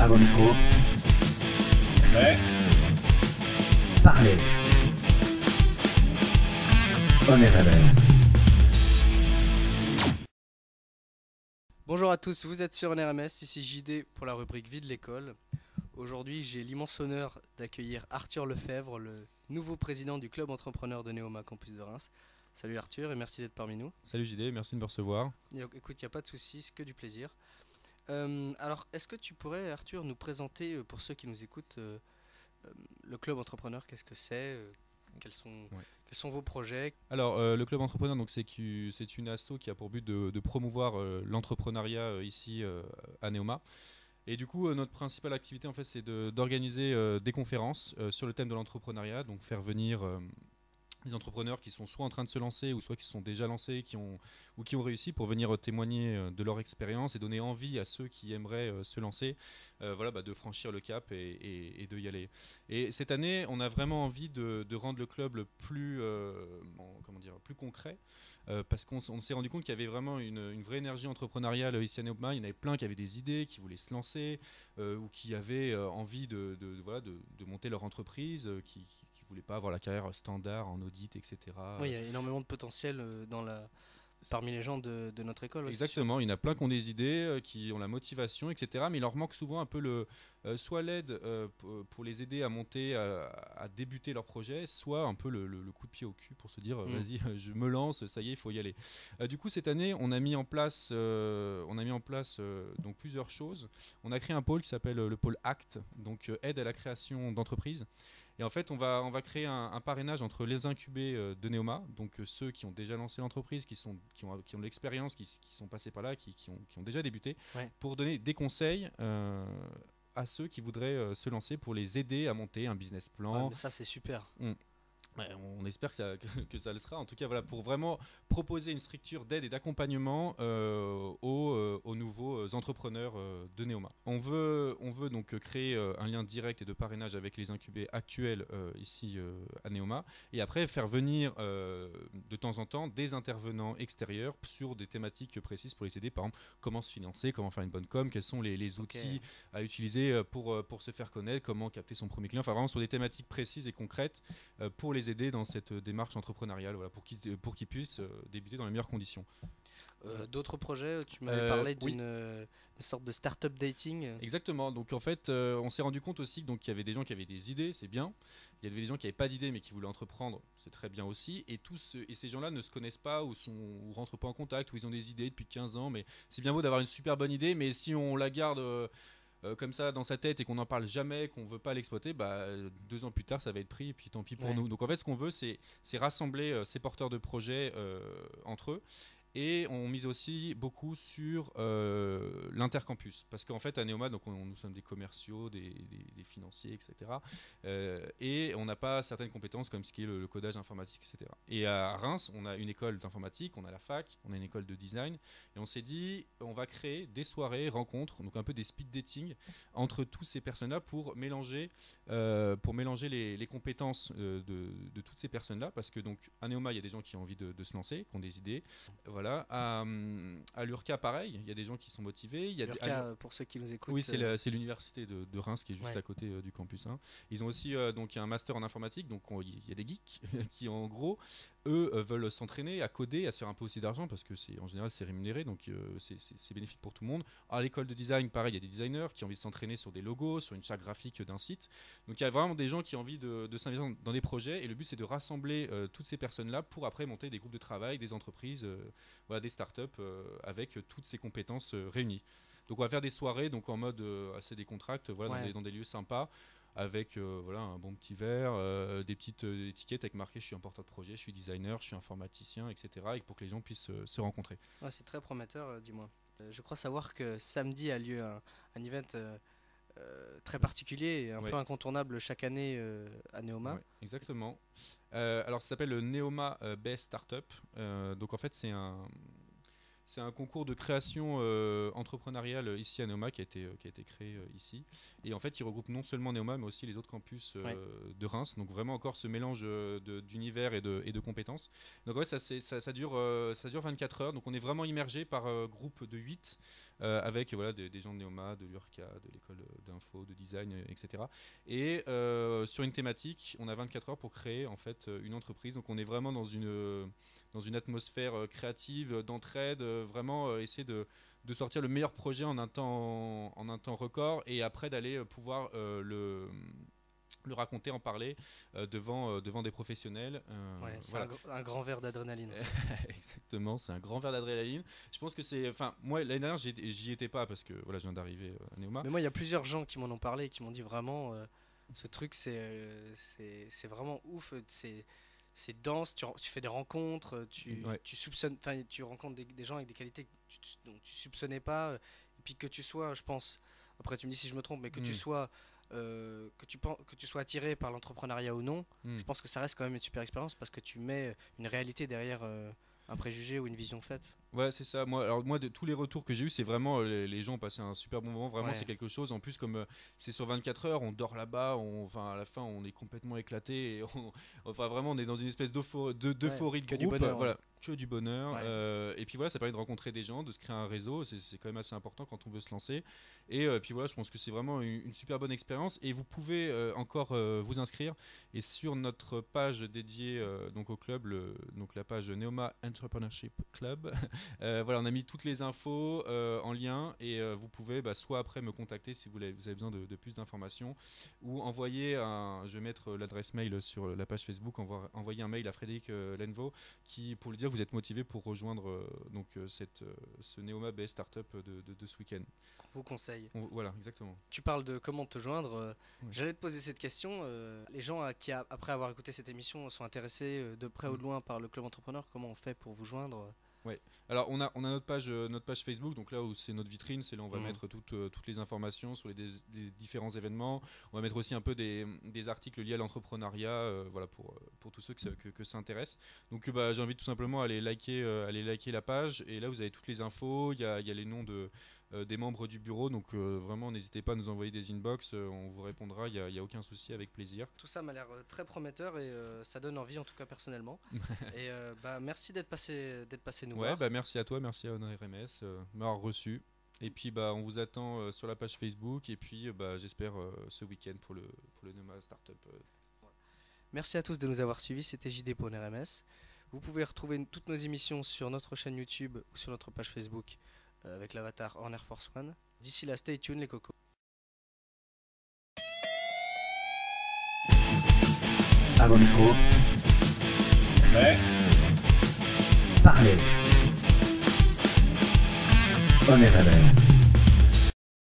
À vos micros. Ouais. Parlez. On est RMS. Bonjour à tous, vous êtes sur NRMS, ici JD pour la rubrique Vie de l'école. Aujourd'hui, j'ai l'immense honneur d'accueillir Arthur Lefebvre, le nouveau président du club entrepreneur de Neoma Campus de Reims. Salut Arthur et merci d'être parmi nous. Salut JD, merci de me recevoir. Écoute, il n'y a pas de souci, c'est que du plaisir. Alors, est-ce que tu pourrais, Arthur, nous présenter, pour ceux qui nous écoutent, le club entrepreneur, qu'est-ce que c'est quels sont vos projets? Alors, le club entrepreneur, donc, c'est une asso qui a pour but de promouvoir l'entrepreneuriat ici à Neoma. Et du coup, notre principale activité, en fait, c'est d'organiser des conférences sur le thème de l'entrepreneuriat, donc faire venir des entrepreneurs qui sont soit en train de se lancer ou soit qui se sont déjà lancés qui ont réussi pour venir témoigner de leur expérience et donner envie à ceux qui aimeraient se lancer de franchir le cap et de y aller. Et cette année, on a vraiment envie de rendre le club le plus concret. Parce qu'on s'est rendu compte qu'il y avait vraiment une vraie énergie entrepreneuriale ici à Neoma. Il y en avait plein qui avaient des idées, qui voulaient se lancer ou qui avaient envie de monter leur entreprise, qui voulaient pas avoir la carrière standard en audit, etc. Oui, il y a énormément de potentiel parmi les gens de notre école. Exactement, il y en a plein qui ont des idées, qui ont la motivation, etc. Mais il leur manque souvent un peu soit l'aide pour les aider à monter, à débuter leur projet, soit un peu le coup de pied au cul pour se dire vas-y, je me lance, ça y est, il faut y aller. Du coup, cette année, on a mis en place, donc plusieurs choses. On a créé un pôle qui s'appelle le pôle ACT, donc aide à la création d'entreprises. Et en fait, on va créer un parrainage entre les incubés de Neoma, donc ceux qui ont déjà lancé l'entreprise, qui ont de l'expérience, qui sont passés par là, qui ont déjà débuté, pour donner des conseils à ceux qui voudraient se lancer, pour les aider à monter un business plan. Ouais, mais ça, c'est super. Ouais, on espère que ça le sera. En tout cas, voilà, pour vraiment proposer une structure d'aide et d'accompagnement aux nouveaux entrepreneurs de Neoma. On veut donc créer un lien direct et de parrainage avec les incubés actuels ici à Neoma, et après faire venir de temps en temps des intervenants extérieurs sur des thématiques précises pour les aider. Par exemple, comment se financer, comment faire une bonne com, quels sont les outils à utiliser pour se faire connaître, comment capter son premier client. Enfin, vraiment sur des thématiques précises et concrètes pour les aider dans cette démarche entrepreneuriale, pour qu'ils puissent débuter dans les meilleures conditions. D'autres projets, tu m'avais parlé d'une sorte de start-up dating. Exactement, donc en fait on s'est rendu compte aussi qu'il y avait des gens qui avaient des idées, c'est bien. Il y avait des gens qui n'avaient pas d'idées mais qui voulaient entreprendre, c'est très bien aussi. Et ces gens-là ne se connaissent pas ou rentrent pas en contact, ou ils ont des idées depuis 15 ans. Mais c'est bien beau d'avoir une super bonne idée, mais si on la garde comme ça dans sa tête et qu'on n'en parle jamais, qu'on ne veut pas l'exploiter, 2 ans plus tard ça va être pris et puis tant pis pour nous. Donc en fait ce qu'on veut c'est rassembler ces porteurs de projets entre eux. Et on mise aussi beaucoup sur l'intercampus, parce qu'en fait à Neoma, donc nous sommes des commerciaux, des financiers, etc. Et on n'a pas certaines compétences comme ce qui est le codage informatique, etc. Et à Reims, on a une école d'informatique, on a la fac, on a une école de design, et on s'est dit on va créer des soirées, rencontres, donc un peu des speed dating entre tous ces personnes-là pour mélanger les compétences de toutes ces personnes-là, parce que donc à Neoma il y a des gens qui ont envie de se lancer, qui ont des idées. Voilà. À l'URCA, pareil, il y a des gens qui sont motivés. L'URCA, pour ceux qui nous écoutent. Oui, c'est l'université de Reims qui est juste à côté du campus 1. Ils ont aussi donc un master en informatique, donc il y a des geeks qui en gros eux veulent s'entraîner à coder, à se faire un peu aussi d'argent, parce que en général c'est rémunéré, donc c'est bénéfique pour tout le monde. À l'école de design, pareil, il y a des designers qui ont envie de s'entraîner sur des logos, sur une charte graphique d'un site. Donc il y a vraiment des gens qui ont envie de s'investir dans des projets, et le but c'est de rassembler toutes ces personnes-là pour après monter des groupes de travail, des entreprises, des startups avec toutes ces compétences réunies. Donc on va faire des soirées donc en mode assez décontracté, dans des lieux sympas, avec un bon petit verre, des petites étiquettes avec marqué je suis un porteur de projet, je suis designer, je suis informaticien, etc. Et pour que les gens puissent se rencontrer. Ouais, c'est très prometteur, dis-moi. Je crois savoir que samedi a lieu un event très particulier et un peu incontournable chaque année à Neoma. Ouais, exactement. Alors ça s'appelle le Neoma Best Startup. Donc en fait c'est un concours de création entrepreneuriale ici à Neoma qui a été créé ici. Et en fait, il regroupe non seulement Neoma, mais aussi les autres campus de Reims. Donc vraiment encore ce mélange d'univers et de compétences. Donc ça dure 24 heures. Donc on est vraiment immergé par groupe de 8 avec voilà, des gens de Neoma, de l'URCA, de l'école d'info, de design, etc. Et sur une thématique, on a 24 heures pour créer en fait une entreprise. Donc on est vraiment dans une atmosphère créative, d'entraide, vraiment essayer de sortir le meilleur projet en un temps record et après d'aller pouvoir le raconter, en parler devant des professionnels. Ouais, c'est voilà. un grand verre d'adrénaline. Exactement, c'est un grand verre d'adrénaline. Je pense que c'est... Enfin, moi, l'année dernière, j'y étais pas parce que voilà, je viens d'arriver à Neoma. Mais moi, il y a plusieurs gens qui m'en ont parlé et qui m'ont dit vraiment, ce truc, c'est vraiment ouf. C'est dense, tu fais des rencontres, tu soupçonnes, tu rencontres des gens avec des qualités que tu soupçonnais pas. Et puis que tu sois, je pense, après tu me dis si je me trompe, mais que tu sois... que tu sois attiré par l'entrepreneuriat ou non, je pense que ça reste quand même une super expérience parce que tu mets une réalité derrière un préjugé ou une vision faite. Ouais, c'est ça. Moi, de tous les retours que j'ai eu, c'est vraiment les gens ont passé un super bon moment. Vraiment, Ouais. c'est quelque chose. En plus, comme c'est sur 24 heures, on dort là-bas. À la fin, on est complètement éclaté. Et vraiment, on est dans une espèce d'euphorie de que groupe. du bonheur, Voilà, que du bonheur. Ouais. Et puis voilà, ça permet de rencontrer des gens, de se créer un réseau. C'est quand même assez important quand on veut se lancer. Et puis voilà, je pense que c'est vraiment une super bonne expérience. Et vous pouvez encore vous inscrire. Et sur notre page dédiée donc au club, donc la page Neoma Entrepreneurship Club. Voilà, on a mis toutes les infos en lien et vous pouvez soit après me contacter si vous avez besoin de plus d'informations ou envoyer je vais mettre l'adresse mail sur la page Facebook, envoyer un mail à Frédéric Lenvaux pour lui dire que vous êtes motivé pour rejoindre ce Neoma BS Startup de ce week-end. Qu'on vous conseille. Voilà, exactement. Tu parles de comment te joindre. J'allais te poser cette question. Les gens qui, après avoir écouté cette émission, sont intéressés de près ou de loin par le Club Entrepreneur. Comment on fait pour vous joindre ? Ouais. Alors on a notre page Facebook, donc là où c'est notre vitrine, c'est là où on va mettre toutes les informations sur les différents événements. On va mettre aussi un peu des articles liés à l'entrepreneuriat, voilà pour tous ceux que ça intéresse. Donc j'invite tout simplement à aller liker la page et là vous avez toutes les infos. Il y a les noms des membres du bureau, donc vraiment n'hésitez pas à nous envoyer des inbox, on vous répondra, il y a aucun souci, avec plaisir. Tout ça m'a l'air très prometteur et ça donne envie en tout cas personnellement. Et merci d'être passé nous voir. Merci à toi, merci à Honor RMS de m'avoir reçu. Et puis on vous attend sur la page Facebook et puis j'espère ce week-end pour le Neoma Startup. Merci à tous de nous avoir suivis, c'était JD pour RMS. Vous pouvez retrouver toutes nos émissions sur notre chaîne YouTube ou sur notre page Facebook avec l'avatar en Air Force One. D'ici là, stay tuned les cocos. À vos micros, Ouais. parlez. On est RMS.